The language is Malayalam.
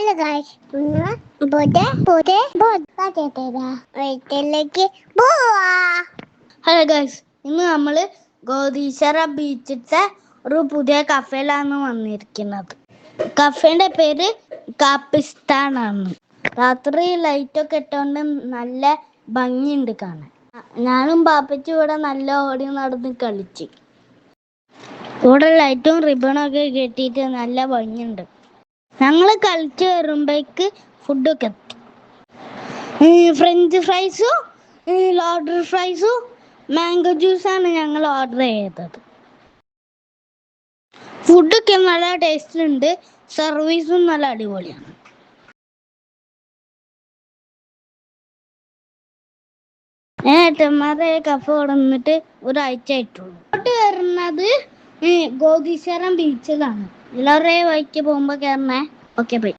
ഹലോ ഗായ്സ്, വീട്ടിലേക്ക് പോവാ. ഹലോ ഗായ്സ്, ഇന്ന് നമ്മൾ ഗോദീശ്വര ബീച്ചിലത്തെ ഒരു പുതിയ കഫേയിലാണ് വന്നിരിക്കുന്നത്. കഫേന്റെ പേര് കാപ്പിസ്ഥാൻ ആണ്. രാത്രി ലൈറ്റൊക്കെ ഇട്ടുകൊണ്ട് നല്ല ഭംഗിയുണ്ട് കാണാൻ. ഞാനും പാപ്പച്ചും ഇവിടെ നല്ല ഓടി നടന്ന് കളിച്ച്. ഇവിടെ ലൈറ്റും റിബണൊക്കെ കെട്ടിയിട്ട് നല്ല ഭംഗിയുണ്ട്. ഞങ്ങൾ കളിച്ച് വരുമ്പോഴേക്ക് ഫുഡൊക്കെ എത്തി. ഫ്രഞ്ച് ഫ്രൈസും ലോഡർ ഫ്രൈസും മാംഗോ ജ്യൂസാണ് ഞങ്ങൾ ഓർഡർ ചെയ്തത്. ഫുഡൊക്കെ നല്ല ടേസ്റ്റ് ഉണ്ട്, സർവീസും നല്ല അടിപൊളിയാണ്. ഏട്ടന്മാരെ കഫ കൊടുന്നിട്ട് ഒരാഴ്ച ആയിട്ടുള്ളൂ. ഇങ്ങോട്ട് വരുന്നത് ഗോദീശ്വരം ബീച്ചിലാണ്. എല്ലാവരുടെയും വഴിക്ക് പോകുമ്പോൾ കയറണേ. Okay bye.